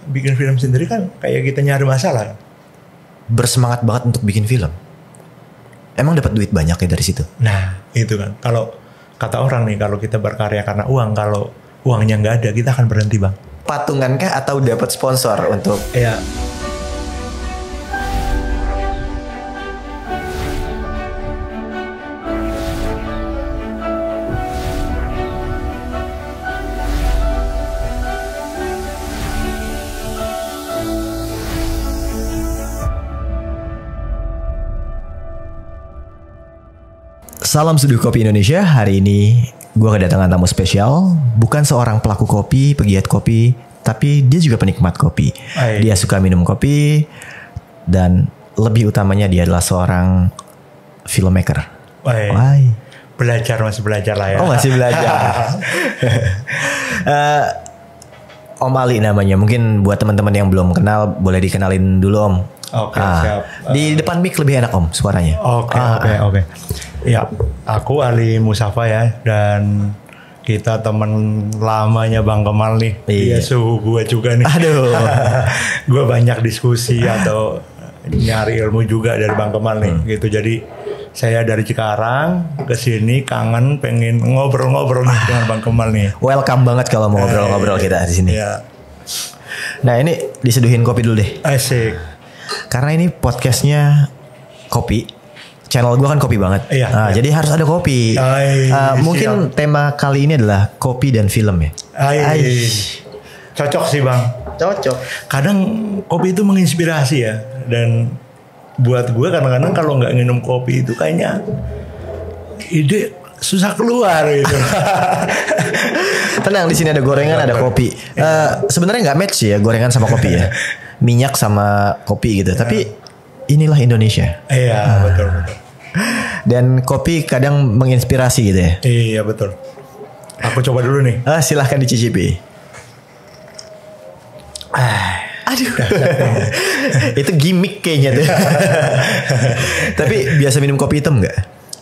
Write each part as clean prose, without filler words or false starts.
bikin film sendiri kan kayak kita nyari masalah. Bersemangat banget untuk bikin film. Emang dapat duit banyak ya dari situ? Nah itu kan, kalau kata orang nih, kalau kita berkarya karena uang, kalau uangnya nggak ada kita akan berhenti bang. Patungankah atau dapat sponsor untuk? Ya. Salam Seduh Kopi Indonesia. Hari ini gue kedatangan tamu spesial. Bukan seorang pelaku kopi, pegiat kopi, tapi dia juga penikmat kopi. Dia suka minum kopi, dan lebih utamanya dia adalah seorang filmmaker. Masih belajar lah ya. Oh masih belajar. Om Ali namanya. Mungkin buat teman-teman yang belum kenal, boleh dikenalin dulu Om. Oke, siap. Di depan mic lebih enak Om suaranya. Oke. Ya, aku Ali Musafa ya, dan kita teman lamanya Bang Kemal nih. Dia suhu gue juga nih. Aduh. Gue banyak diskusi atau nyari ilmu juga dari Bang Kemal nih. Gitu. Jadi saya dari Cikarang ke sini kangen, pengen ngobrol-ngobrol nih dengan Bang Kemal nih. Welcome banget kalau mau ngobrol-ngobrol kita di sini. Ya. Nah ini diseduhin kopi dulu deh. Asik. Karena ini podcastnya kopi. Channel gue kan kopi banget. Iya. Jadi harus ada kopi. Mungkin tema kali ini adalah kopi dan film ya. Cocok sih bang. Cocok. Kadang kopi itu menginspirasi ya. Dan buat gue kadang-kadang kalau nggak minum kopi itu kayaknya ide susah keluar gitu. Tenang, di sini ada gorengan, ada kopi. Sebenarnya nggak match ya gorengan sama kopi ya. Minyak sama kopi gitu. Tapi inilah Indonesia. Iya, betul. Dan kopi kadang menginspirasi gitu ya. Iya, betul. Aku coba dulu nih. Silahkan dicicipi. Aduh. Itu gimmick kayaknya tuh. Tapi biasa minum kopi hitam nggak?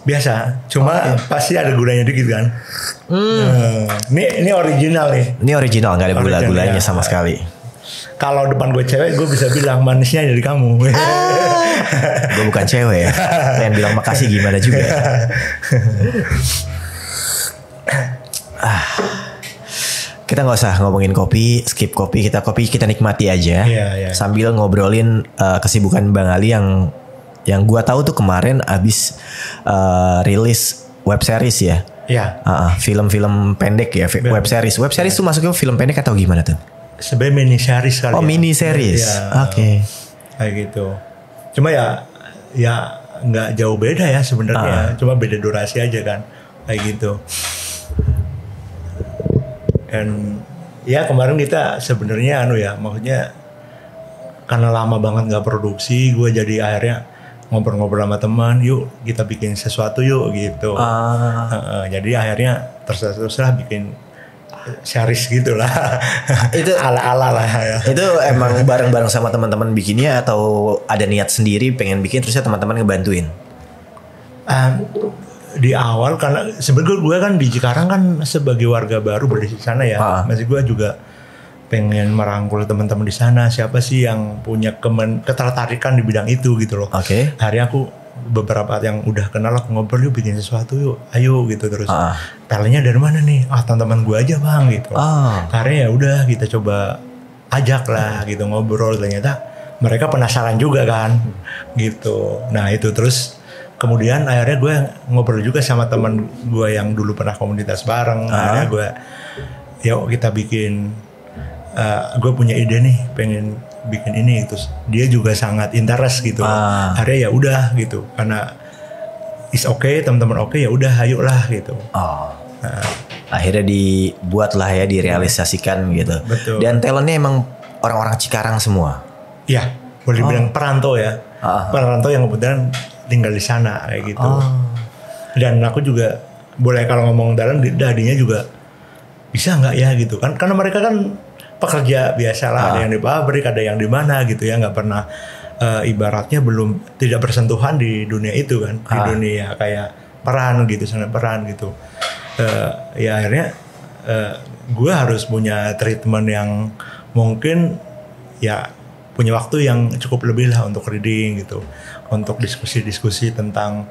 Biasa. Cuma pasti ada gulanya dikit kan. Ini original nih. Ini original, nggak ada gula-gulanya sama sekali. Kalau depan gue cewek, gue bisa bilang manisnya dari kamu. Gue bukan cewek ya. Pengen bilang makasih gimana juga. Kita nggak usah ngomongin kopi, skip kopi. Kita nikmati aja. Iya. Sambil ngobrolin kesibukan Bang Ali yang gue tahu tuh kemarin abis rilis web series ya. Iya. Film-film pendek ya, web series. Web series tuh masuknya film pendek atau gimana tuh? Sebenarnya mini series kali. Mini series. Ya. Oke. Kayak gitu. Cuma ya nggak jauh beda ya sebenarnya. Cuma beda durasi aja kan. Kayak gitu. Dan ya kemarin kita sebenarnya maksudnya karena lama banget nggak produksi, gue jadi akhirnya ngobrol-ngobrol sama teman, yuk kita bikin sesuatu yuk gitu. Jadi akhirnya terserah bikin series gitulah. Itu ala-ala lah ya. Itu emang bareng-bareng sama teman-teman bikinnya atau ada niat sendiri pengen bikin terusnya teman-teman ngebantuin? Di awal karena sebenarnya gue kan di Cikarang kan sebagai warga baru di sana ya. Masih gue juga pengen merangkul teman-teman di sana. Siapa sih yang punya ketertarikan di bidang itu gitu loh. Akhirnya aku beberapa yang udah kenal aku ngobrol, yuk bikin sesuatu yuk, ayo gitu terus. Talentnya dari mana nih? Teman-teman gue aja bang gitu. Akhirnya ya udah kita coba ajak lah gitu ngobrol, ternyata mereka penasaran juga kan gitu. Nah itu terus kemudian akhirnya gue ngobrol juga sama teman gue yang dulu pernah komunitas bareng. Akhirnya gue yuk kita bikin. Gue punya ide nih pengen bikin ini, terus dia juga sangat interest gitu. Akhirnya ya udah gitu, karena is okay, teman-teman oke, ya udah ayo lah gitu. Akhirnya dibuat lah ya, direalisasikan gitu. Betul. Dan talentnya emang orang-orang Cikarang semua. Iya, boleh dibilang perantau ya. Perantau yang kebetulan tinggal di sana kayak gitu. Dan aku juga boleh kalau ngomong dalam dadinya juga bisa nggak ya gitu kan, karena mereka kan pekerja biasa lah, ada yang di pabrik, ada yang di mana gitu ya, nggak pernah ibaratnya belum tidak bersentuhan di dunia itu kan, di dunia kayak peran gitu, sana peran gitu. Ya akhirnya gue harus punya treatment yang mungkin ya punya waktu yang cukup lebih lah untuk reading gitu, untuk diskusi-diskusi tentang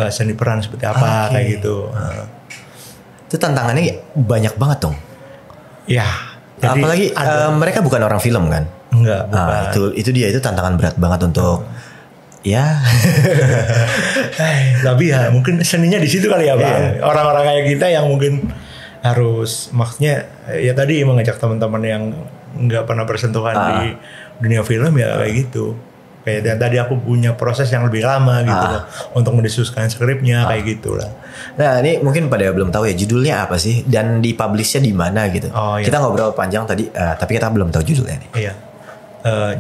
seni peran seperti apa kayak gitu. Itu tantangannya banyak banget dong. Ya. Jadi apalagi mereka bukan orang film kan? Enggak, bukan. Itu dia, itu tantangan berat banget untuk ya. Tapi ya mungkin seninya di situ kali ya Bang. Orang-orang kayak kita yang mungkin harus, maksudnya ya tadi mengajak teman-teman yang nggak pernah bersentuhan di dunia film ya kayak gitu. Kayak yang tadi aku punya proses yang lebih lama gitu loh untuk mendiskusikan skripnya kayak gitulah. Nah ini mungkin pada belum tahu ya judulnya apa sih dan dipublishnya di mana gitu. Kita ngobrol panjang tadi, tapi kita belum tahu judulnya nih. Iya.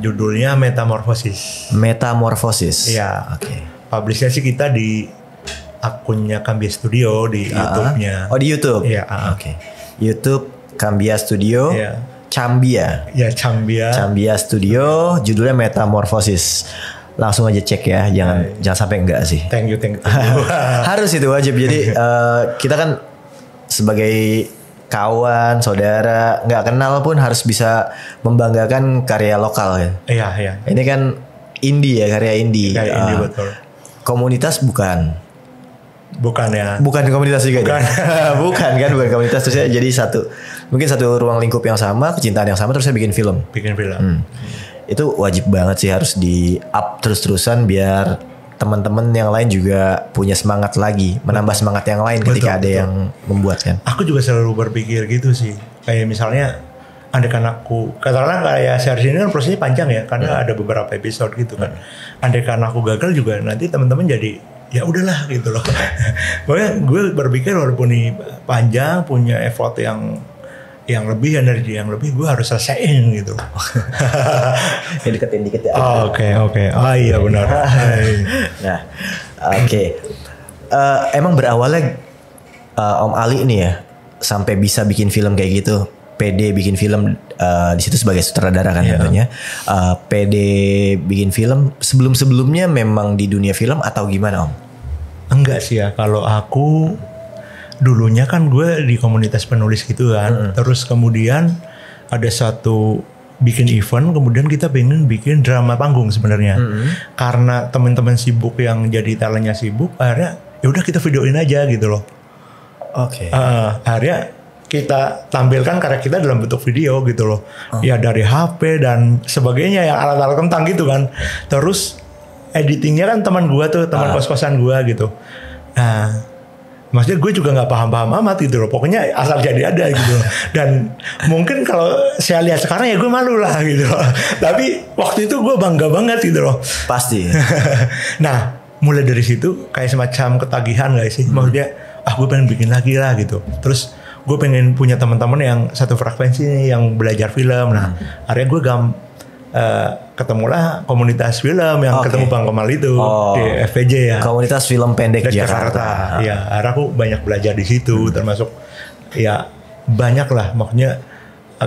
Judulnya Metamorphosis. Metamorphosis. Iya. Oke. Publishnya sih kita di akunnya Cambia Studio di YouTube-nya. Oh di YouTube. Iya. Oke. YouTube Cambia Studio. Iya. Cambia. Ya Cambia. Cambia Studio. Judulnya Metamorphosis. Langsung aja cek ya, jangan sampai enggak sih. Thank you. Harus itu wajib. Jadi kita kan sebagai kawan, saudara, nggak kenal pun harus bisa membanggakan karya lokal ya. Iya. Ini kan indie ya, karya indie. Karya indie betul. Komunitas bukan ya. Bukan komunitas juga. Bukan. bukan komunitas, terus jadi mungkin satu ruang lingkup yang sama, kecintaan yang sama, terus saya bikin film. Itu wajib banget sih, harus di up terus-terusan biar teman-teman yang lain juga punya semangat lagi, menambah semangat yang lain ketika ada yang membuat kan. Aku juga selalu berpikir gitu sih. Kayak misalnya andaikan aku, katakanlah kayak series ini kan prosesnya panjang ya, karena ada beberapa episode gitu kan. Andaikan aku gagal juga nanti teman-teman jadi ya udahlah gitu loh. Pokoknya gue berpikir walaupun ini panjang, punya effort yang lebih, energi yang lebih, gue harus selesaiin gitu. Deketin dikit ya. Oke. Iya benar. Nah, oke. Emang berawalnya Om Ali ini ya sampai bisa bikin film kayak gitu. PD bikin film di situ sebagai sutradara kan tentunya. PD bikin film sebelumnya memang di dunia film atau gimana Om? Enggak sih ya, kalau aku dulunya kan gue di komunitas penulis gitu kan. Terus kemudian ada satu bikin event, kemudian kita pengen bikin drama panggung sebenarnya. Karena teman-teman sibuk yang jadi talentnya sibuk, akhirnya ya udah kita videoin aja gitu loh. Oke. Akhirnya kita tampilkan karya kita dalam bentuk video gitu loh. Ya dari HP dan sebagainya yang alat-alat kentang gitu kan. Terus editingnya kan teman gue tuh, teman kos-kosan gue gitu. Nah, maksudnya gue juga nggak paham-paham amat gitu loh. Pokoknya asal jadi ada gitu loh. Dan mungkin kalau saya lihat sekarang ya gue malu lah gitu loh. Tapi waktu itu gue bangga banget gitu loh. Pasti. Nah, mulai dari situ kayak semacam ketagihan gak sih? Maksudnya, gue pengen bikin lagi lah gitu. Terus gue pengen punya teman-teman yang satu frekuensi nih, yang belajar film. Nah, akhirnya gue ketemulah komunitas film yang ketemu Bang Kemal itu di FPJ ya. Komunitas film pendek Jakarta. Ya, akhirnya aku banyak belajar di situ, termasuk ya banyak lah. Maksudnya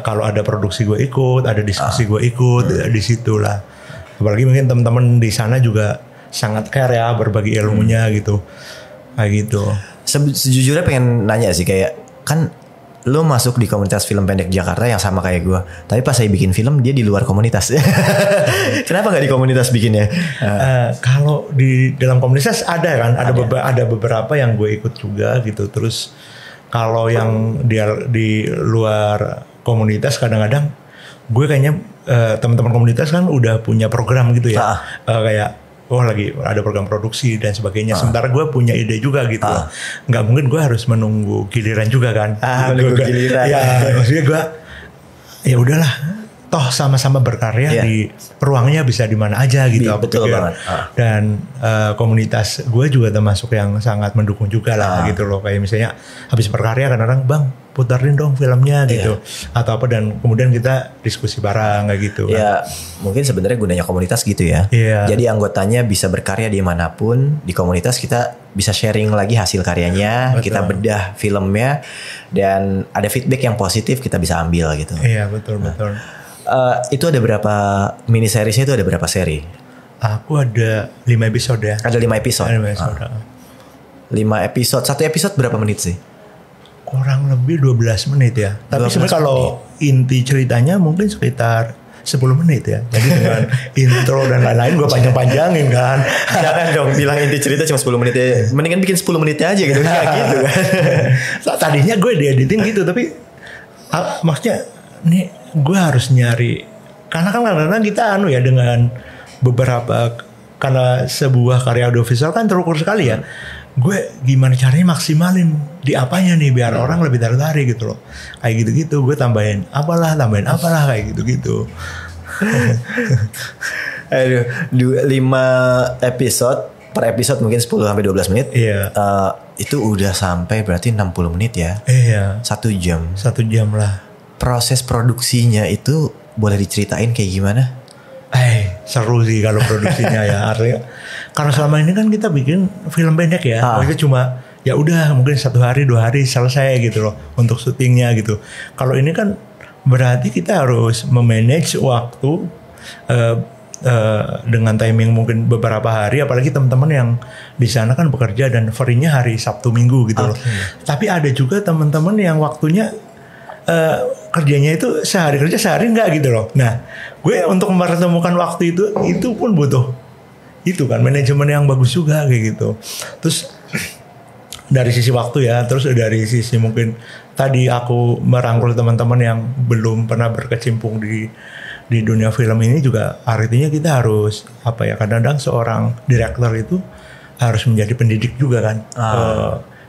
kalau ada produksi gue ikut, ada diskusi gue ikut di situ lah. Apalagi mungkin teman-teman di sana juga sangat care ya, berbagi ilmunya gitu, kayak gitu. Sejujurnya pengen nanya sih, kayak kan lo masuk di komunitas film pendek Jakarta yang sama kayak gue, tapi pas saya bikin film dia di luar komunitas. Kenapa nggak di komunitas bikinnya? Kalau di dalam komunitas ada kan, ada beberapa yang gue ikut juga gitu. Terus kalau yang di luar komunitas kadang-kadang gue kayaknya teman-teman komunitas kan udah punya program gitu ya, kayak lagi ada program produksi dan sebagainya. Sementara gue punya ide juga gitu. Nggak mungkin gue harus menunggu giliran juga kan. Menunggu giliran. Ya, maksudnya gue ya udahlah. Toh sama-sama berkarya di ruangnya bisa di mana aja gitu. Betul banget. Dan komunitas gue juga termasuk yang sangat mendukung juga lah gitu loh. Kayak misalnya habis berkarya kadang-kadang bang putarin dong filmnya gitu, atau apa, dan kemudian kita diskusi bareng kayak gitu. Ya mungkin sebenarnya gunanya komunitas gitu ya. Jadi anggotanya bisa berkarya dimanapun, di komunitas kita bisa sharing lagi hasil karyanya. Betul. Kita bedah filmnya dan ada feedback yang positif kita bisa ambil gitu. Iya betul. Itu ada berapa mini seriesnya, itu ada berapa seri? Aku ada 5 episode ya. Ada 5 episode. 5 episode. Satu episode berapa menit sih? Kurang lebih 12 menit ya. Tapi sebenarnya kalau inti ceritanya mungkin sekitar 10 menit ya. Jadi dengan intro dan lain-lain gue panjang-panjangin kan. Jangan dong bilang inti cerita cuma 10 menit ya. Mendingan bikin 10 menitnya aja gitu. Kayak gitu kan. Tadinya gue di editing gitu, tapi maksudnya nih gue harus nyari, karena kan kadang-kadang kita ya dengan beberapa, karena sebuah karya audiovisual kan terukur sekali ya. Gue gimana caranya maksimalin di apanya nih biar orang lebih tertarik gitu loh. Kayak gitu-gitu gue tambahin apalah kayak gitu-gitu. Aduh, 5 episode, per episode mungkin 10 sampai 12 menit. Iya. Itu udah sampai berarti 60 menit ya. Iya. 1 jam. 1 jam lah. Proses produksinya itu boleh diceritain kayak gimana? Seru sih kalau produksinya ya. Artinya karena selama ini kan kita bikin film pendek ya. Mereka cuma ya udah mungkin 1 hari 2 hari selesai gitu loh untuk syutingnya gitu. Kalau ini kan berarti kita harus memanage waktu dengan timing mungkin beberapa hari, apalagi teman-teman yang di sana kan bekerja dan free-nya hari Sabtu Minggu gitu loh. Tapi ada juga teman-teman yang waktunya kerjanya itu sehari kerja sehari enggak gitu loh. Nah, gue untuk mempertemukan waktu itu pun butuh itu kan manajemen yang bagus juga kayak gitu. Terus dari sisi waktu ya, terus dari sisi mungkin tadi aku merangkul teman-teman yang belum pernah berkecimpung di dunia film ini juga, artinya kita harus apa ya, kadang-kadang seorang direktur itu harus menjadi pendidik juga kan.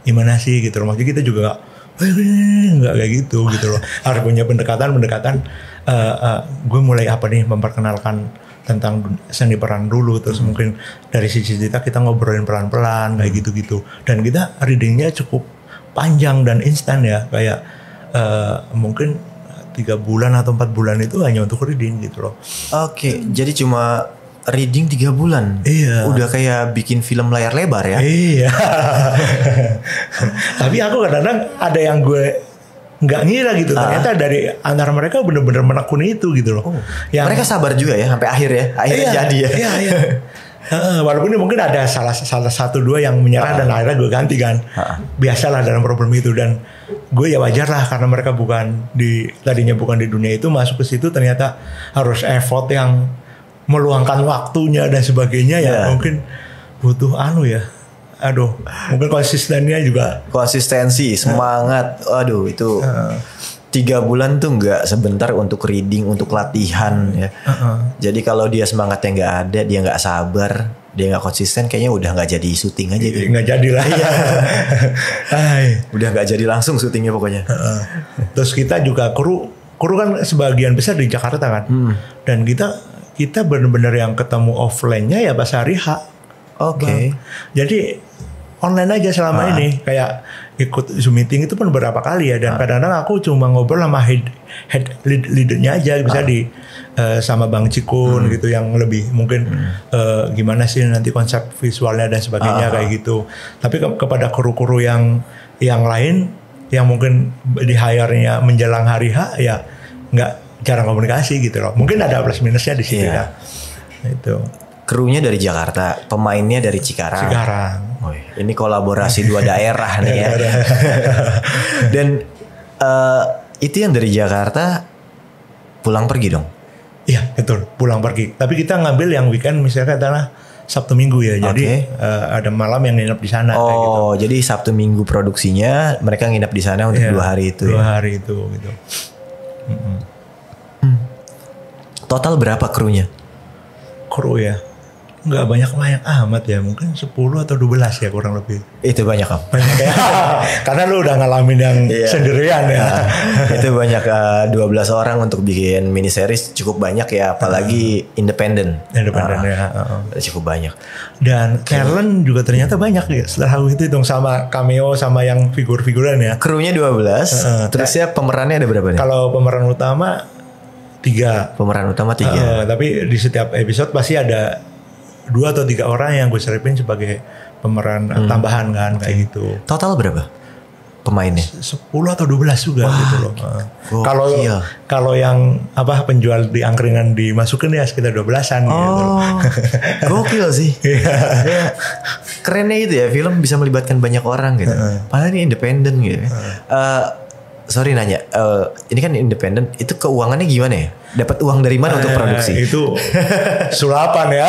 Gimana sih gitu loh. Maksudnya kita juga nggak kayak gitu loh. Harus punya pendekatan gue mulai apa nih memperkenalkan tentang seni peran dulu, terus mungkin dari sisi kita ngobrolin pelan-pelan kayak gitu-gitu, dan kita readingnya cukup panjang dan instan ya, kayak mungkin 3 bulan atau 4 bulan itu hanya untuk reading gitu loh. Oke, jadi cuma reading 3 bulan. Iya. Udah kayak bikin film layar lebar ya. Iya. Tapi aku kadang-kadang ada yang gue nggak ngira gitu. Ternyata dari antara mereka bener-bener menekuni itu gitu loh. Yang mereka sabar juga ya sampai akhir ya. Akhirnya jadi ya. Iya. Walaupun mungkin ada salah 1-2 yang menyerah dan akhirnya gue ganti kan. Biasalah dalam problem itu, dan gue ya wajar lah karena mereka tadinya bukan di dunia itu, masuk ke situ ternyata harus effort yang meluangkan waktunya dan sebagainya ya. Mungkin butuh mungkin konsistensi, semangat. Aduh, itu 3 bulan tuh nggak sebentar untuk reading, untuk latihan ya. Jadi kalau dia semangatnya nggak ada, dia nggak sabar, dia nggak konsisten, kayaknya udah nggak jadi syuting aja gitu. Nggak jadi lah. Udah nggak jadi langsung syutingnya pokoknya. Terus kita juga kru kan sebagian besar di Jakarta kan. Dan kita benar-benar yang ketemu offline-nya ya pas hari H. Oke. Jadi online aja selama ini, kayak ikut Zoom meeting itu pun berapa kali ya, dan kadang-kadang aku cuma ngobrol sama head leader-nya aja, bisa sama Bang Cikun gitu, yang lebih mungkin gimana sih nanti konsep visualnya dan sebagainya kayak gitu. Tapi kepada kru-kru yang lain yang mungkin di hire-nya menjelang hari H ya nggak, jarang komunikasi gitu loh. Mungkin ada plus minusnya di situ ya. Itu. Krunya dari Jakarta, pemainnya dari Cikarang. Ini kolaborasi 2 daerah nih ya. Dan itu yang dari Jakarta pulang pergi dong? Iya betul, pulang pergi. Tapi kita ngambil yang weekend misalnya adalah Sabtu Minggu ya. Jadi ada malam yang nginep di sana. Oh, gitu. Jadi Sabtu Minggu produksinya, mereka nginep di sana untuk 2 hari itu. 2 hari itu gitu. Total berapa krunya? Kru ya, nggak banyak amat ya, mungkin 10 atau 12 ya kurang lebih. Itu banyak kan? Banyak ya. Karena lu udah ngalamin yang sendirian ya. Itu banyak, 12 orang untuk bikin mini series cukup banyak ya, apalagi independen ya. Cukup banyak. Dan talent juga ternyata banyak ya. Setelah aku hitung sama cameo sama yang figur-figuran ya. Krunya 12. Terus ya pemerannya ada berapa nih? Kalau pemeran utama 3. Pemeran utama 3. Tapi di setiap episode pasti ada 2 atau 3 orang yang gue selipin sebagai pemeran tambahan kan, kayak gitu. Total berapa pemainnya? 10 atau 12 juga gitu loh. Kalau yang penjual di angkringan dimasukin ya sekitar 12-an gitu. Gokil sih. Kerennya itu ya, film bisa melibatkan banyak orang gitu. Padahal ini independen gitu. sorry nanya, ini kan independen, itu keuangannya gimana ya? Dapat uang dari mana untuk produksi? Itu sulapan ya.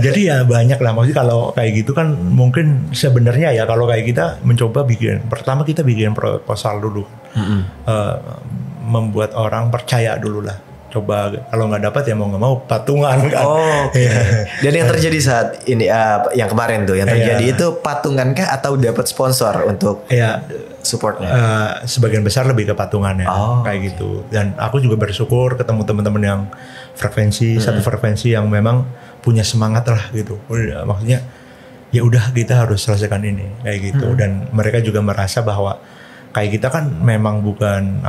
Jadi ya banyak lah. Maksudnya kalau kayak gitu kan mungkin sebenarnya ya kalau kayak kita mencoba pertama kita bikin proposal dulu, membuat orang percaya dulu lah. Coba kalau nggak dapat ya mau nggak mau patungan kan. Oh, okay. Dan yang terjadi saat ini yang kemarin tuh yang terjadi itu patungan kah atau dapat sponsor untuk supportnya? Sebagian besar lebih ke patungannya kayak gitu. Dan aku juga bersyukur ketemu teman-teman yang satu frekuensi yang memang punya semangat lah gitu. Maksudnya ya udah kita harus selesaikan ini kayak gitu. Dan mereka juga merasa bahwa kayak kita kan memang bukan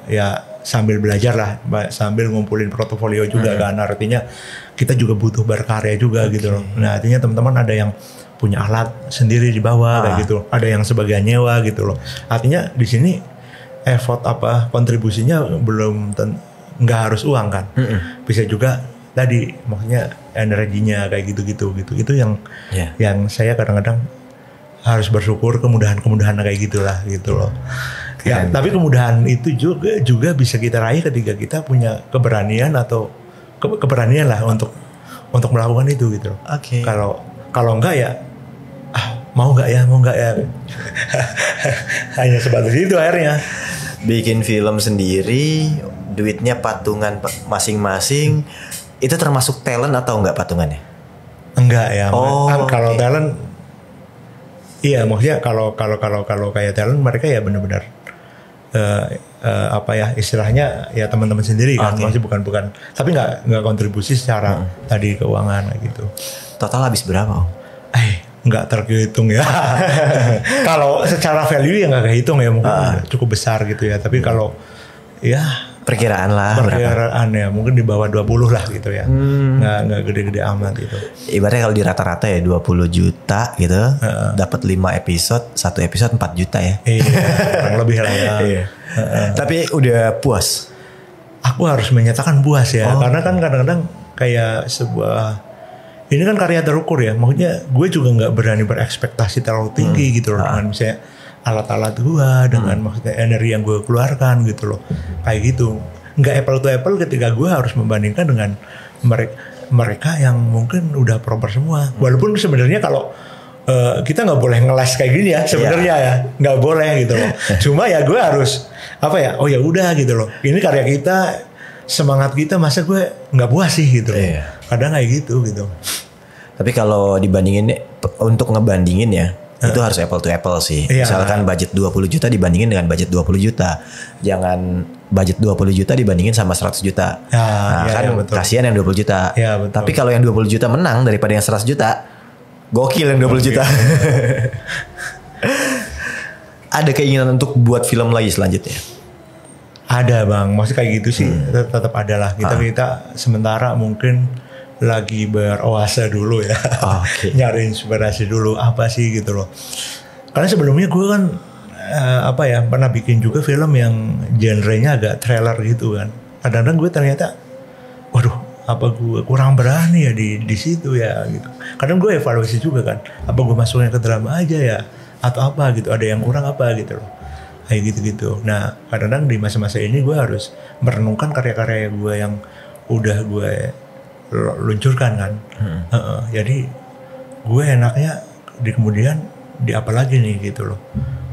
ya sambil belajar lah, sambil ngumpulin portofolio juga kan. Artinya kita juga butuh berkarya juga gitu loh. Nah artinya teman-teman ada yang punya alat sendiri di bawah kayak gitu, ada yang sebagian nyewa gitu loh. Artinya di sini effort kontribusinya nggak harus uang kan, bisa juga tadi maksudnya energinya kayak gitu. Itu yang saya kadang-kadang harus bersyukur kemudahan kayak gitulah gitu loh. Ya, tapi kemudahan itu juga bisa kita raih ketika kita punya keberanian atau keberanian lah untuk melakukan itu gitu. Oke. Kalau enggak ya mau enggak ya hanya sebatas itu akhirnya. Bikin film sendiri, duitnya patungan masing-masing, itu termasuk talent atau enggak patungannya? Enggak ya. Kalau talent, iya maksudnya kalau kayak talent mereka ya benar-benar istilahnya ya teman-teman sendiri kan, masih bukan tapi nggak kontribusi secara tadi keuangan gitu. Total habis berapa? Nggak terhitung ya. Kalau secara value ya nggak kehitung ya, mungkin cukup besar gitu ya. Tapi kalau ya perkiraan ya mungkin di bawah 20 lah gitu ya. Nggak gede-gede amat gitu. Ibaratnya kalau di rata-rata ya 20 juta gitu, dapat 5 episode, 1 episode 4 juta ya. Iya, kurang lebih lah ya. Tapi udah puas? Aku harus menyatakan puas ya, karena kan kadang-kadang kayak ini kan karya terukur ya. Maksudnya gue juga nggak berani berekspektasi terlalu tinggi gitu loh, dengan misalnya alat-alat gue, dengan maksudnya energi yang gue keluarkan gitu loh, kayak gitu. Nggak apple to apple ketika gue harus membandingkan dengan mereka yang mungkin udah proper semua. Walaupun sebenarnya kalau kita nggak boleh ngeles kayak gini ya sebenarnya ya, nggak boleh gitu loh. Cuma ya gue harus oh ya udah gitu loh. Ini karya kita, semangat kita, masa gue nggak puas sih gitu. Kadang kayak gitu. Tapi kalau dibandingin untuk ngebandingin ya, itu harus apple to apple sih. Misalkan budget 20 juta dibandingin dengan budget 20 juta. Jangan budget 20 juta dibandingin sama 100 juta. Kasihan yang 20 juta. Tapi kalau yang 20 juta menang daripada yang 100 juta, gokil yang 20 juta. Ada keinginan untuk buat film lagi selanjutnya? Ada bang, maksudnya kayak gitu sih tetap ada lah. Kita sementara mungkin lagi beroase dulu ya, nyari inspirasi dulu apa sih gitu loh. Karena sebelumnya gue kan pernah bikin juga film yang genrenya agak trailer gitu kan. Kadang-kadang gue ternyata, waduh, apa gue kurang berani ya di situ ya gitu. Kadang gue evaluasi juga kan, apa gue masukin ke drama aja ya atau apa gitu, ada yang kurang apa gitu loh, kayak gitu. Nah kadang-kadang di masa-masa ini gue harus merenungkan karya-karya gue yang udah gue luncurkan kan. Jadi gue enaknya di kemudian di apa lagi nih gitu loh,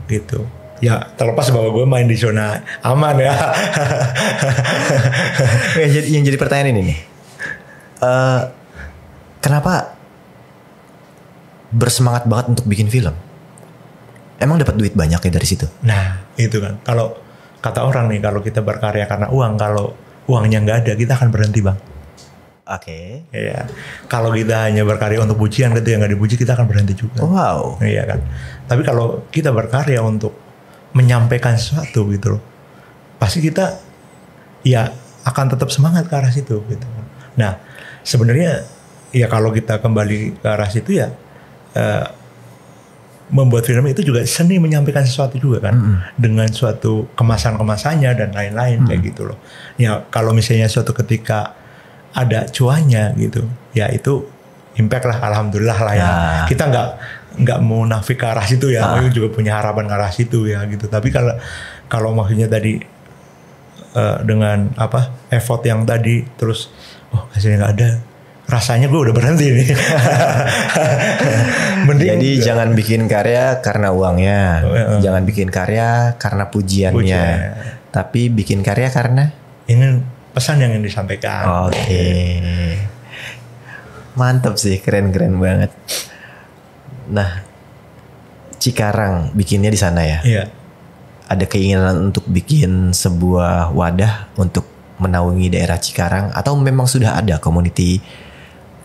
gitu. Ya terlepas bahwa gue main di zona aman ya. Yang jadi pertanyaan ini nih, kenapa bersemangat banget untuk bikin film? Emang dapat duit banyak ya dari situ? Nah itu kan, kalau kata orang nih, kalau kita berkarya karena uang, kalau uangnya nggak ada kita akan berhenti bang. Oke. Iya. Kalau kita hanya berkarya untuk pujian, ketika nggak dipuji kita akan berhenti juga. Wow. Iya kan. Tapi kalau kita berkarya untuk menyampaikan sesuatu gitu loh, pasti kita ya akan tetap semangat ke arah situ gitu. Nah sebenarnya ya kalau kita kembali ke arah situ ya, membuat film itu juga seni menyampaikan sesuatu juga kan, dengan suatu kemasannya dan lain-lain kayak gitu loh. Ya kalau misalnya suatu ketika ada cuannya gitu, ya itu impact lah, alhamdulillah lah ya. Kita nggak mau nafik ke arah situ ya, aku juga punya harapan ke arah situ ya gitu. Tapi kalau maksudnya tadi dengan effort yang tadi terus hasilnya nggak ada, rasanya gue udah berhenti nih. Jadi jangan bikin karya karena uangnya, jangan bikin karya karena pujiannya, tapi bikin karya karena ini pesan yang ingin disampaikan. Oke. Mantap sih, keren banget. Nah, Cikarang bikinnya di sana ya? Iya. Ada keinginan untuk bikin sebuah wadah untuk menaungi daerah Cikarang atau memang sudah ada community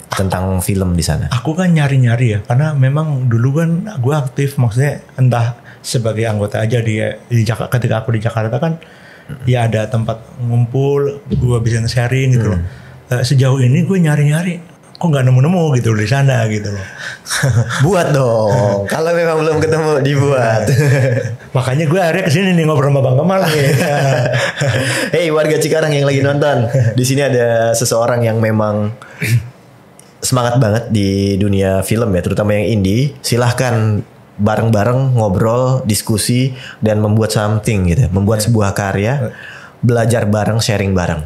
tentang film di sana? Aku kan nyari-nyari ya, karena memang dulu kan gue aktif, maksudnya entah sebagai anggota aja di Jakarta. Ketika aku di Jakarta kan ya ada tempat ngumpul, gue bisa sharing gitu loh. Sejauh ini gue nyari-nyari, kok nggak nemu-nemu gitu di sana gitu loh. Buat dong. Kalau memang belum ketemu dibuat. Makanya gue akhirnya kesini nih ngobrol sama Bang Kemal nih. Hey warga Cikarang yang lagi nonton, di sini ada seseorang yang memang semangat banget di dunia film ya, terutama yang indie. Silahkan bareng-bareng ngobrol, diskusi dan membuat something gitu, membuat sebuah karya, belajar bareng, sharing bareng.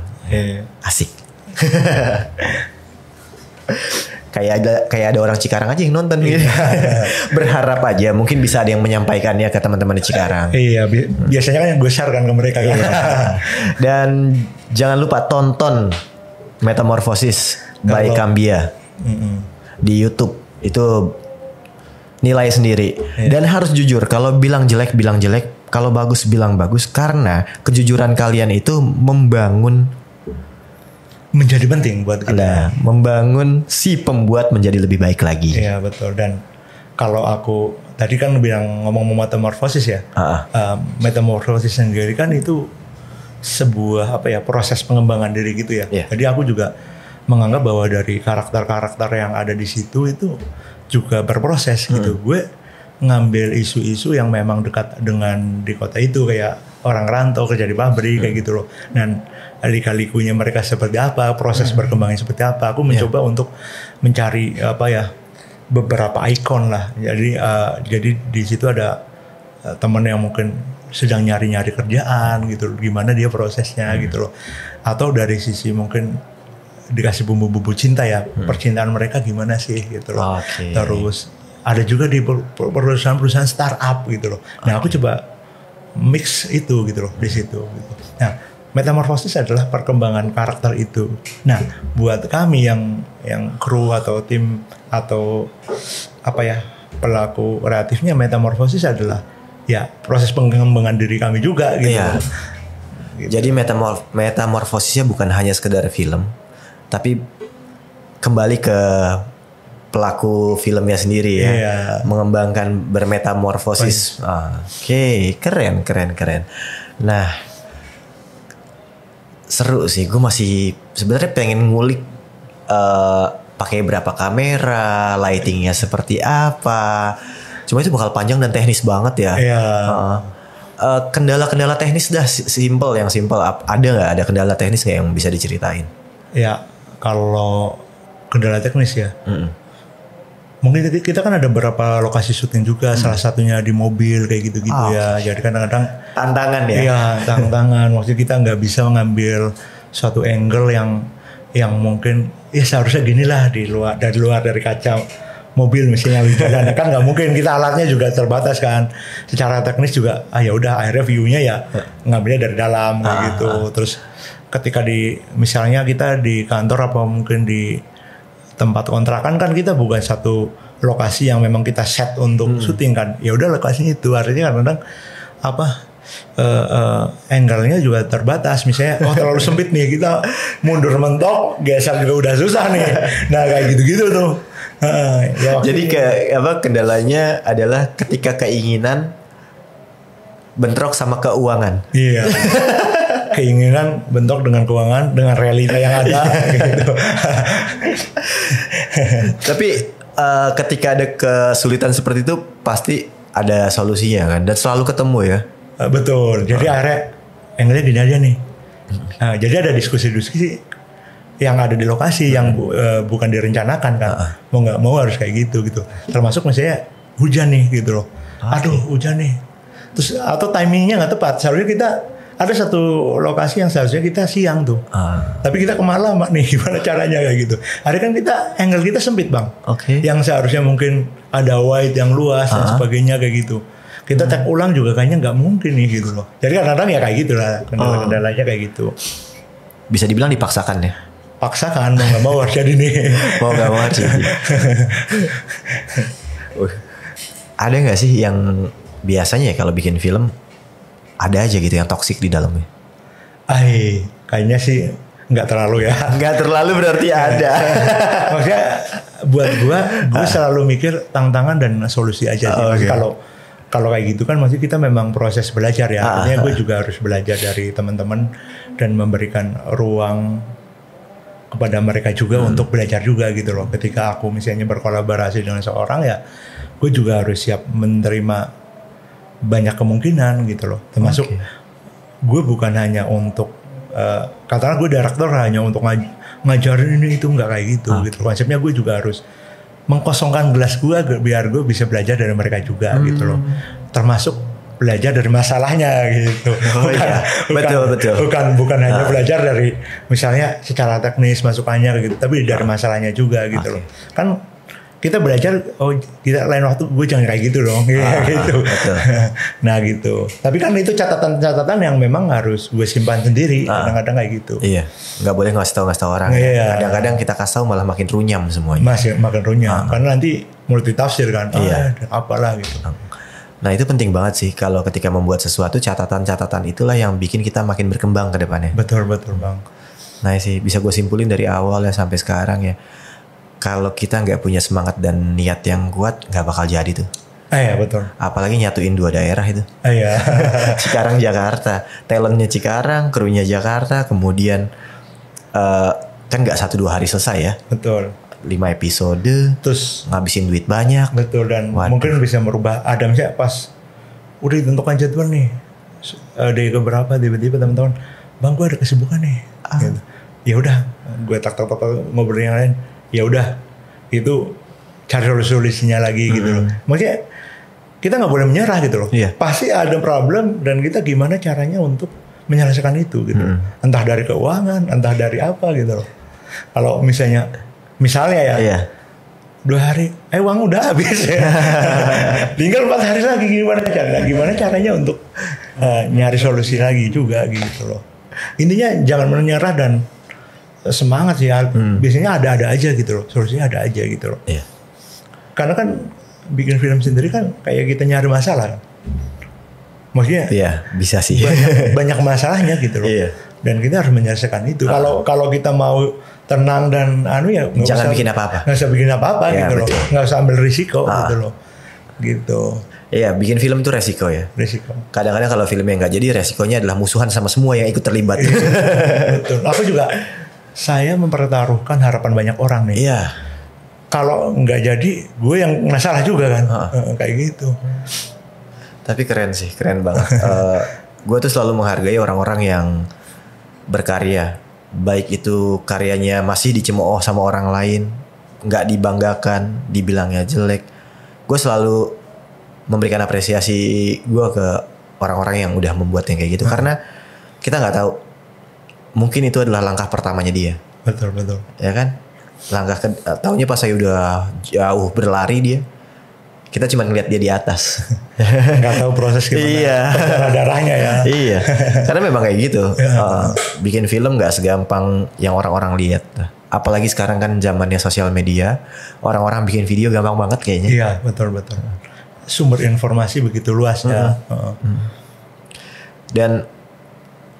Asik. Kayak ada orang Cikarang aja yang nonton gitu. Berharap aja mungkin bisa ada yang menyampaikannya ke teman-teman di Cikarang. Iya, biasanya kan yang gue share kan ke mereka kan. Dan jangan lupa tonton Metamorphosis by Cambia di YouTube. Itu nilai sendiri. Dan harus jujur, kalau bilang jelek, kalau bagus bilang bagus, karena kejujuran kalian itu menjadi penting buat kita. Membangun si pembuat menjadi lebih baik lagi. Iya betul. Dan kalau aku tadi kan bilang ngomong metamorfosis ya. Metamorfosis sendiri kan itu sebuah proses pengembangan diri gitu ya. Jadi aku juga menganggap bahwa dari karakter-karakter yang ada di situ itu juga berproses gitu. Gue ngambil isu-isu yang memang dekat dengan di kota itu, kayak orang rantau kerja di pabrik kayak gitu loh. Dan lika-likunya mereka seperti apa, proses berkembangnya seperti apa. Aku mencoba untuk mencari beberapa ikon lah. Jadi di situ ada teman yang mungkin sedang nyari-nyari kerjaan gitu, gimana dia prosesnya gitu loh. Atau dari sisi mungkin dikasih bumbu-bumbu cinta ya, percintaan mereka gimana sih gitu loh. Terus ada juga di perusahaan-perusahaan startup gitu loh. Nah aku coba mix itu gitu loh di situ. Gitu. Nah Metamorphosis adalah perkembangan karakter itu. Nah, buat kami yang kru atau tim atau pelaku kreatifnya, Metamorphosis adalah proses pengembangan diri kami juga gitu. Iya. Gitu. Jadi metamorfosisnya bukan hanya sekedar film, tapi kembali ke pelaku filmnya sendiri ya. Iya. Mengembangkan bermetamorfosis. Oke, keren. Nah, seru sih, gue masih sebenarnya pengen ngulik pakai berapa kamera, lightingnya seperti apa. Cuma itu bakal panjang dan teknis banget ya. Kendala-kendala teknis dah yang simple. Ada nggak ada kendala teknis nggak yang bisa diceritain? Ya kalau kendala teknis ya. Mungkin kita kan ada beberapa lokasi syuting juga, salah satunya di mobil kayak gitu-gitu ya. Jadi kadang-kadang tantangan ya. Iya, tantangan. Maksudnya kita nggak bisa mengambil suatu angle yang mungkin seharusnya gini lah dari luar dari kaca mobil misalnya jalan. Kan nggak mungkin, kita alatnya juga terbatas kan. Secara teknis juga ya udah akhirnya view-nya ya ngambilnya dari dalam kayak gitu. Terus ketika misalnya kita di kantor apa mungkin di tempat kontrakan kan kita bukan satu lokasi yang memang kita set untuk syuting kan. Ya udah lokasinya itu, artinya kadang-kadang angle-nya juga terbatas. Misalnya terlalu sempit nih, kita mundur mentok, geser juga udah susah nih. Nah kayak gitu-gitu tuh. Jadi kendalanya adalah ketika keinginan bentrok sama keuangan. Iya. Keinginan bentrok dengan keuangan, dengan realita yang ada gitu. Tapi ketika ada kesulitan seperti itu pasti ada solusinya kan, dan selalu ketemu ya. Betul. Jadi akhirnya angle-nya gini aja nih. Nah, jadi ada diskusi-diskusi yang ada di lokasi yang bukan direncanakan kan. Mau nggak mau harus kayak gitu. Termasuk misalnya hujan nih gitu loh. Aduh hujan nih. Terus atau timingnya nggak tepat. Seharusnya kita ada satu lokasi yang seharusnya kita siang tuh. Tapi kita kemalaman nih, gimana caranya kayak gitu. Hari kan kita angle kita sempit bang. Yang seharusnya mungkin ada wide yang luas dan sebagainya kayak gitu. Kita tag ulang juga kayaknya nggak mungkin nih gitu loh. Jadi kadang-kadang ya kayak gitu lah, kendala-kendalanya kayak gitu. Bisa dibilang dipaksakan ya? Paksakan, mau nggak mau harus jadi nih. Mau nggak mau harus jadi. Ada nggak sih yang biasanya ya kalau bikin film ada aja gitu yang toksik di dalamnya? Kayaknya sih nggak terlalu ya. Nggak terlalu berarti ada. Maksudnya buat gue selalu mikir tantangan dan solusi aja sih. Kalau kayak gitu kan maksudnya kita memang proses belajar ya. Artinya gue juga harus belajar dari teman-teman dan memberikan ruang kepada mereka juga untuk belajar juga gitu loh. Ketika aku misalnya berkolaborasi dengan seorang ya, gue juga harus siap menerima banyak kemungkinan gitu loh. Termasuk gue bukan hanya untuk katakanlah gue director hanya untuk ngajarin ini itu, nggak kayak gitu gitu. Konsepnya gue juga harus mengkosongkan gelas gue biar gue bisa belajar dari mereka juga gitu loh. Termasuk belajar dari masalahnya gitu. Bukan hanya belajar dari misalnya secara teknis masukannya gitu, tapi dari masalahnya juga gitu loh. Kan kita belajar, kita lain waktu gue jangan kayak gitu dong, gitu. Nah gitu. Tapi kan itu catatan-catatan yang memang harus gue simpan sendiri. Kadang-kadang kayak gitu. Iya, nggak boleh ngasih tahu orang. Kadang-kadang kita kasih tahu malah makin runyam semuanya. Makin runyam, karena nanti multi tafsir kan. Apalah gitu. Nah itu penting banget sih kalau ketika membuat sesuatu, catatan-catatan itulah yang bikin kita makin berkembang ke depannya. Betul bang. Nah sih bisa gue simpulin dari awal ya sampai sekarang ya. Kalau kita nggak punya semangat dan niat yang kuat, nggak bakal jadi tuh. Iya betul. Apalagi nyatuin 2 daerah itu. Iya. Cikarang Jakarta, talentnya Cikarang, krunya Jakarta, kemudian kan nggak 1-2 hari selesai ya. Betul. 5 episode, terus ngabisin duit banyak. Betul, dan mungkin bisa merubah. Ada misalnya pas udah ditentukan jadwal nih, dari keberapa tiba-tiba teman-teman, bang gue ada kesibukan nih. Gitu. Ya udah, gue tak ngobrol yang lain. Ya udah, itu cari solusinya lagi gitu loh. Maksudnya kita nggak boleh menyerah gitu loh. Pasti ada problem dan kita gimana caranya untuk menyelesaikan itu gitu. Entah dari keuangan, entah dari apa gitu loh. Kalau misalnya ya 2 hari, uang udah habis ya. Tinggal 4 hari lagi, gimana caranya untuk nyari solusi lagi juga gitu loh. Intinya jangan menyerah dan semangat sih. Biasanya ada aja gitu loh, solusinya ada aja gitu loh. Karena kan bikin film sendiri kan kayak kita nyari masalah kan. Maksudnya bisa sih banyak masalahnya gitu loh. Dan kita harus menyelesaikan itu. Kalau kita mau tenang dan jangan bikin apa-apa. Nggak usah bikin apa-apa gitu loh. Nggak usah ambil risiko gitu loh. Gitu. Iya, bikin film itu resiko ya. Kadang-kadang kalau filmnya nggak jadi, resikonya adalah musuhan sama semua yang ikut terlibat. Betul. Aku juga saya mempertaruhkan harapan banyak orang nih. Kalau nggak jadi, gue yang masalah juga kan. Kayak gitu. Tapi keren sih, keren banget. Gue tuh selalu menghargai orang-orang yang berkarya. Baik itu karyanya masih dicemooh sama orang lain, nggak dibanggakan, dibilangnya jelek. Gue selalu memberikan apresiasi gue ke orang-orang yang udah membuat yang kayak gitu. Karena kita nggak tahu, mungkin itu adalah langkah pertamanya dia. Betul. Ya kan? Taunya pas saya udah jauh berlari dia, kita cuma ngeliat dia di atas. Nggak tahu proses gimana. Darahnya ya. Iya. Karena memang kayak gitu. Bikin film nggak segampang yang orang-orang lihat. Apalagi sekarang kan zamannya sosial media, orang-orang bikin video gampang banget kayaknya. Iya, betul. Sumber informasi begitu luas ya. Dan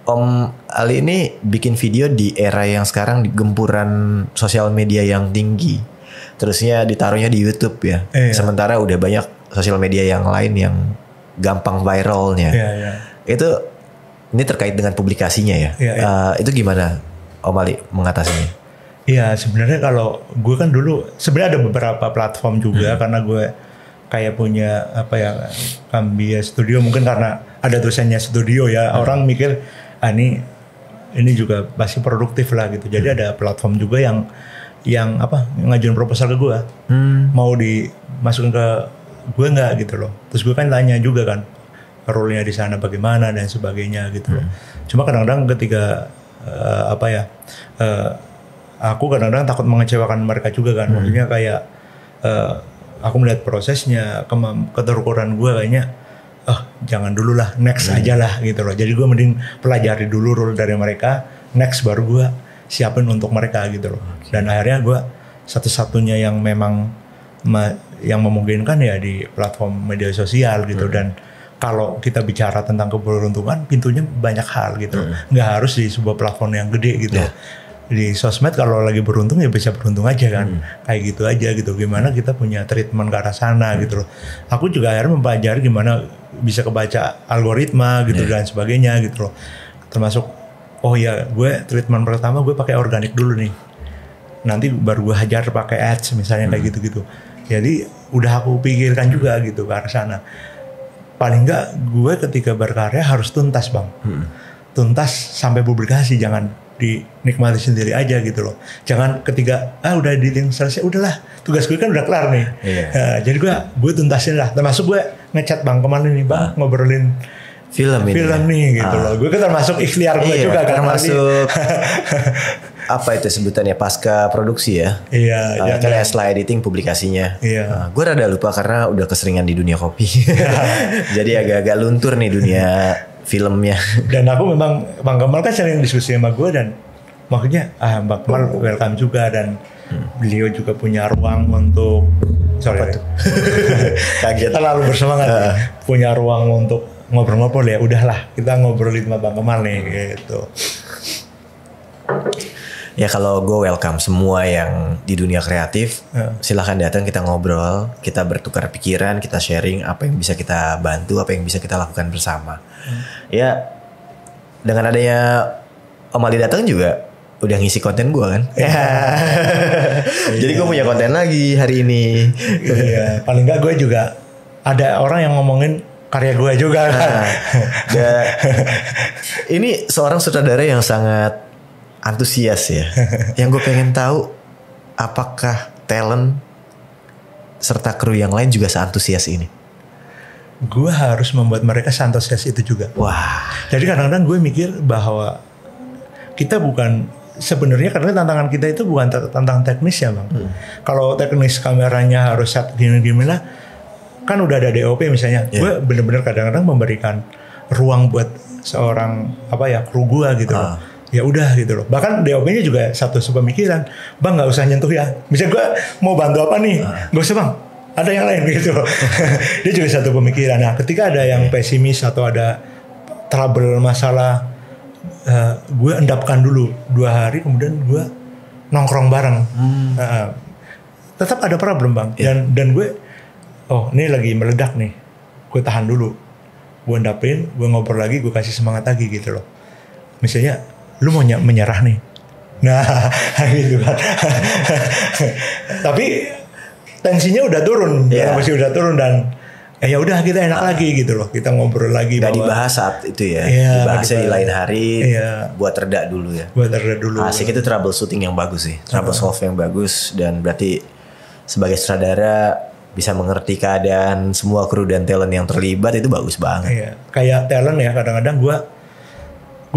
Om Ali ini bikin video di era yang sekarang di gempuran sosial media yang tinggi. Terusnya ditaruhnya di YouTube ya. Sementara udah banyak sosial media yang lain yang gampang viralnya. Itu ini terkait dengan publikasinya ya. Itu gimana Om Ali mengatasinya? Iya, sebenarnya kalau gue kan dulu sebenarnya ada beberapa platform juga karena gue kayak punya Cambia Studio, mungkin karena ada tulisannya studio ya. Orang mikir ini juga pasti produktif lah gitu. Jadi ada platform juga yang ngajuin proposal ke gue, mau dimasukin ke gue nggak gitu loh. Terus gue kan tanya juga kan role-nya di sana bagaimana dan sebagainya gitu loh. Cuma kadang-kadang ketika aku kadang-kadang takut mengecewakan mereka juga kan. Maksudnya kayak aku melihat prosesnya, keterukuran gue kayaknya jangan dulu lah, next aja lah gitu loh. Jadi gue mending pelajari dulu role dari mereka, next baru gue siapin untuk mereka gitu loh. Dan akhirnya gue satu-satunya yang memang yang memungkinkan ya di platform media sosial gitu. Dan kalau kita bicara tentang keberuntungan, pintunya banyak hal gitu. Nggak harus di sebuah platform yang gede gitu. Di sosmed kalau lagi beruntung ya bisa beruntung aja kan. Kayak gitu aja gitu. Gimana kita punya treatment ke arah sana gitu loh. Aku juga akhirnya mempelajari gimana bisa kebaca algoritma gitu dan sebagainya gitu loh. Termasuk oh ya gue treatment pertama gue pakai organik dulu nih. Nanti baru gue hajar pakai ads misalnya kayak gitu-gitu. Jadi udah aku pikirkan juga gitu ke arah sana. Paling enggak gue ketika berkarya harus tuntas bang. Tuntas sampai publikasi, jangan dinikmati sendiri aja gitu loh. Jangan ketika udah editing selesai, udahlah tugas gue kan udah kelar nih. Jadi gue tuntasin lah. Termasuk gue ngechat bang kemarin nih bang ngobrolin film nih gitu loh. Gue kan termasuk ikhtiar gue juga kan. Termasuk apa itu sebutannya pasca produksi ya? Iya. Karena setelah editing publikasinya. Gue rada lupa karena udah keseringan di dunia kopi. Jadi agak-agak luntur nih dunia filmnya. Dan aku memang Bang Kemal kan sering diskusi sama gue dan makanya Bang Kemal welcome juga dan beliau juga punya ruang untuk kaget terlalu bersemangat punya ruang untuk ngobrol-ngobrol ya udahlah kita ngobrolin sama Bang Kemal nih gitu. Ya kalau gue welcome semua yang di dunia kreatif, silahkan datang kita ngobrol, kita bertukar pikiran, kita sharing apa yang bisa kita bantu, apa yang bisa kita lakukan bersama. Ya dengan adanya Om Ali datang juga udah ngisi konten gue kan. Jadi gue punya konten lagi hari ini. Paling nggak gue juga ada orang yang ngomongin karya gue juga kan. Ini seorang sutradara yang sangat antusias ya. Yang gue pengen tahu apakah talent serta kru yang lain juga seantusias ini. Gue harus membuat mereka seantusias itu juga. Wah. Jadi kadang-kadang gue mikir bahwa kita bukan sebenarnya karena tantangan kita itu bukan tantangan teknis ya bang. Kalau teknis kameranya harus set gini-gini kan udah ada DOP misalnya. Gue bener-bener kadang-kadang memberikan ruang buat seorang kru gue gitu. Ya udah gitu loh. Bahkan DOP-nya juga satu sepemikiran. Bang nggak usah nyentuh ya. Misalnya gue mau bantu apa nih, gak usah bang. Ada yang lain gitu. Dia juga satu pemikiran. Nah ketika ada yang pesimis atau ada trouble masalah, gue endapkan dulu 2 hari, kemudian gue nongkrong bareng. Tetap ada problem bang. Dan gue, ini lagi meledak nih. Gue tahan dulu. Gue endapin, gue ngobrol lagi, gue kasih semangat lagi gitu loh. Misalnya lu mau menyerah nih, nah gitu kan. Tapi tensinya udah turun, masih udah turun dan ya udah kita enak lagi gitu loh, kita ngobrol lagi. Gak dibahas saat itu ya, dibahasnya di lain hari, buat reda dulu ya. Buat reda dulu. Asik itu troubleshooting yang bagus sih, trouble solve yang bagus dan berarti sebagai sutradara bisa mengerti keadaan semua kru dan talent yang terlibat itu bagus banget. Kayak talent ya kadang-kadang gue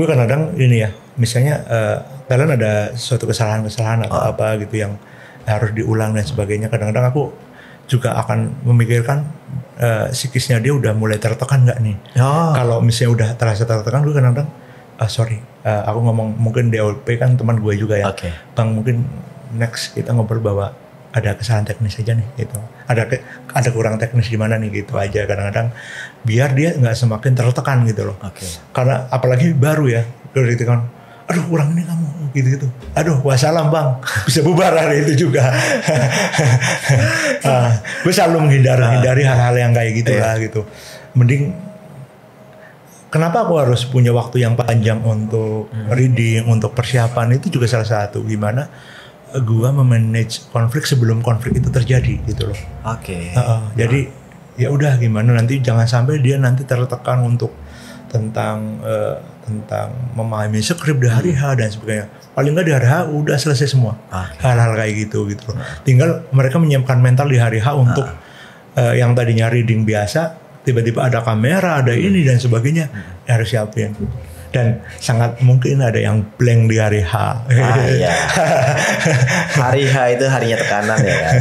kadang-kadang ini ya. Misalnya talent ada suatu kesalahan-kesalahan atau apa gitu yang harus diulang dan sebagainya. Kadang-kadang aku juga akan memikirkan psikisnya dia udah mulai tertekan nggak nih. Kalau misalnya udah terasa tertekan, gue kadang-kadang aku ngomong mungkin DOP kan teman gue juga ya. Bang mungkin next kita ngobrol bahwa ada kesalahan teknis aja nih gitu. Ada kurang teknis di mana nih gitu aja kadang-kadang biar dia nggak semakin tertekan gitu loh. Karena apalagi baru ya, udah ditekan. Aduh kurang ini kamu gitu-gitu. Aduh wassalam bang, bisa bubar hari itu juga. Gue selalu menghindari hal-hal yang kayak gitu lah gitu. Mending kenapa aku harus punya waktu yang panjang untuk reading, untuk persiapan, itu juga salah satu gimana gue memanage konflik sebelum konflik itu terjadi gitu loh. Jadi ya udah gimana nanti jangan sampai dia nanti tertekan untuk tentang memahami skrip di hari H dan sebagainya. Paling nggak di hari H udah selesai semua hal-hal kayak gitu loh. Tinggal mereka menyiapkan mental di hari H untuk yang tadinya reading biasa tiba-tiba ada kamera, ada ini dan sebagainya, harus siapin. Dan sangat mungkin ada yang blank di hari H. Iya. Hari H itu harinya tekanan ya kan.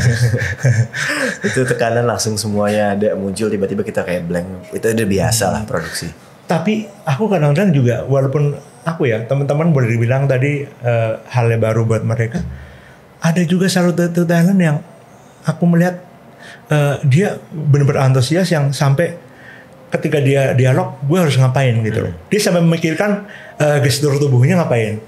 Itu tekanan langsung semuanya ada muncul, tiba-tiba kita kayak blank. Itu udah biasa lah produksi. Tapi aku kadang-kadang juga, walaupun aku ya teman-teman boleh dibilang tadi hal yang baru buat mereka, ada juga satu talent yang aku melihat dia benar-benar antusias yang sampai ketika dia dialog, gue harus ngapain gitu loh. Dia sampai memikirkan gestur tubuhnya ngapain.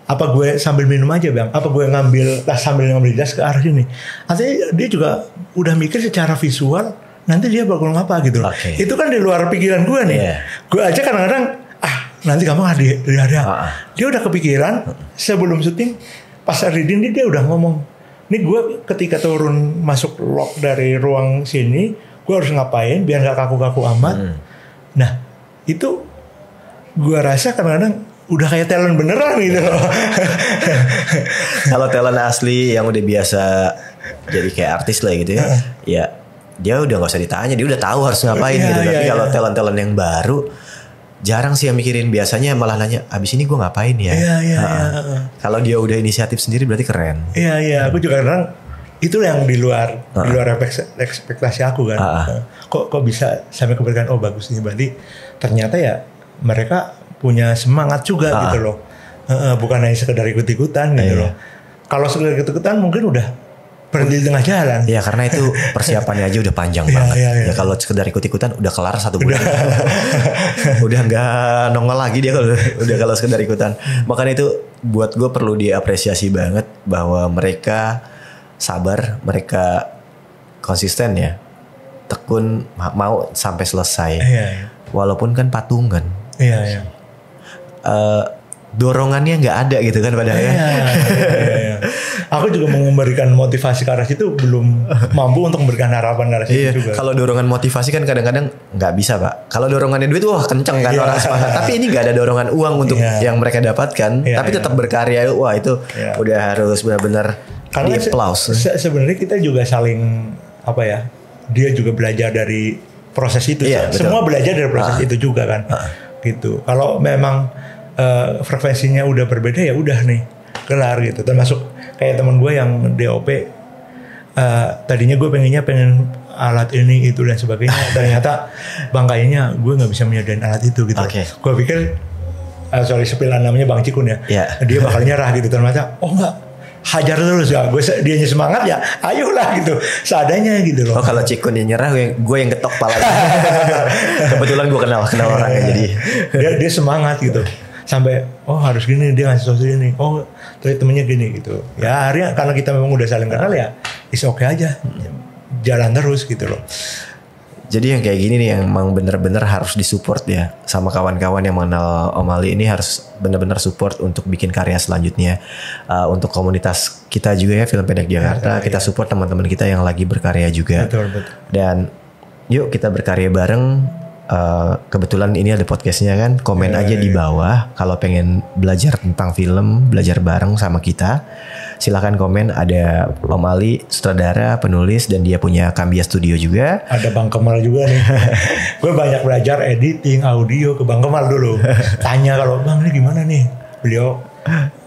Apa gue sambil minum aja bang? Apa gue ngambil tas sambil ngambil jas ke arah sini? Artinya dia juga udah mikir secara visual, nanti dia bakal ngapa gitu loh. Okay. Itu kan di luar pikiran gue nih. Yeah. Gue aja kadang-kadang, nanti kamu di area. Dia udah kepikiran sebelum syuting, pas reading dia udah ngomong. Nih gue ketika turun masuk lock dari ruang sini, gue harus ngapain biar gak kaku-kaku amat. Nah itu gue rasa kadang-kadang udah kayak talent beneran gitu loh. Kalau talent asli yang udah biasa jadi kayak artis lah gitu ya, ya dia udah gak usah ditanya, dia udah tahu harus ngapain gitu. Tapi kalau talent-talent yang baru jarang sih yang mikirin, biasanya malah nanya abis ini gue ngapain ya. Kalau dia udah inisiatif sendiri berarti keren. Iya aku juga kadang itu yang di luar ekspektasi aku kan. Kok bisa sampai kepikiran, oh bagus nih, berarti ternyata ya mereka punya semangat juga gitu loh. Bukan hanya sekedar ikut-ikutan gitu loh. Kalau sekedar ikut-ikutan mungkin udah berhenti di tengah jalan. Iya, karena itu persiapannya aja udah panjang banget. Ya kalau sekedar ikut-ikutan udah kelar 1 bulan. Udah nggak nongol lagi dia kalau sekedar ikutan. Makanya itu buat gue perlu diapresiasi banget bahwa mereka sabar, mereka konsisten ya, tekun, mau sampai selesai. Walaupun kan patungan. Dorongannya nggak ada gitu kan padahal ya. Aku juga mau memberikan motivasi ke arah situ, belum mampu untuk memberikan harapan ke arah situ juga. Kalau dorongan motivasi kan kadang-kadang nggak bisa pak. Kalau dorongannya duit wah kenceng kan orang semangat. Tapi ini nggak ada dorongan uang untuk yang mereka dapatkan. Tapi tetap berkarya, wah itu udah harus benar-benar di applause. Sebenarnya kita juga saling apa ya? Dia juga belajar dari proses itu. Semua belajar dari proses itu juga kan. Gitu. Kalau memang frekuensinya udah berbeda ya udah nih kelar gitu. Termasuk kayak teman gue yang DOP, tadinya gue pengen alat ini itu dan sebagainya. Ternyata bangkainya gue nggak bisa menyediakan alat itu gitu. Gue pikir sepilan namanya Bang Cikun ya. Dia bakal nyerah gitu. Ternyata oh enggak, hajar terus ya. Dianya semangat ya, ayolah gitu. Seadanya gitu loh. Oh kalau Cikun yang nyerah, gue yang ketok palanya. Kebetulan gue kenal orangnya jadi. Dia semangat gitu. Sampai harus gini, dia ngasih solusi ini, terus temennya gini gitu ya. Akhirnya karena kita memang udah saling kenal ya is okay aja, jalan terus gitu loh. Jadi yang kayak gini nih yang emang bener-bener harus disupport ya sama kawan-kawan yang mengenal Om Ali ini, harus bener-bener support untuk bikin karya selanjutnya. Untuk komunitas kita juga ya, Film Pendek Jakarta, kita support teman-teman kita yang lagi berkarya juga. Betul. Dan yuk kita berkarya bareng. Kebetulan ini ada podcastnya kan, komen aja di bawah kalau pengen belajar tentang film, belajar bareng sama kita. Silakan komen. Ada Om Ali, sutradara, penulis, dan dia punya Kambia Studio juga. Ada Bang Kemal juga nih. Gue banyak belajar editing audio ke Bang Kemal dulu. Tanya kalau Bang ini gimana nih. Beliau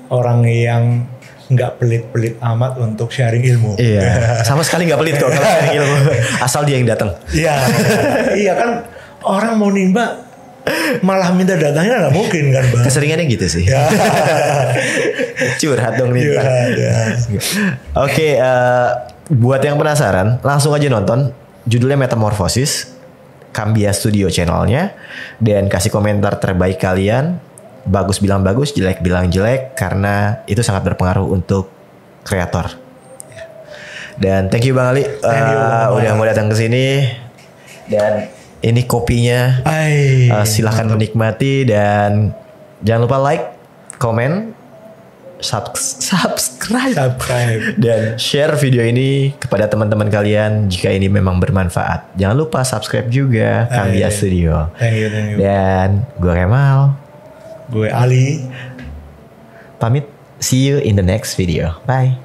orang yang nggak pelit-pelit amat untuk sharing ilmu. Iya. Sama sekali nggak pelit kok kalau sharing ilmu. Asal dia yang datang. Iya kan. Orang mau nimba malah minta datanya nggak mungkin kan bang. Keseringannya gitu sih. Curhat dong nih. Oke, buat yang penasaran langsung aja nonton. Judulnya Metamorphosis, Kambia Studio channelnya, dan kasih komentar terbaik kalian. Bagus bilang bagus, jelek bilang jelek, karena itu sangat berpengaruh untuk kreator. Dan thank you Bang Ali, udah mau datang ke sini. Dan ini kopinya, silahkan menikmati, dan jangan lupa like, komen, subscribe, dan share video ini kepada teman-teman kalian jika ini memang bermanfaat. Jangan lupa subscribe juga Kambia Studio. Thank you. Dan gue Kemal, gue Ali, pamit. See you in the next video. Bye.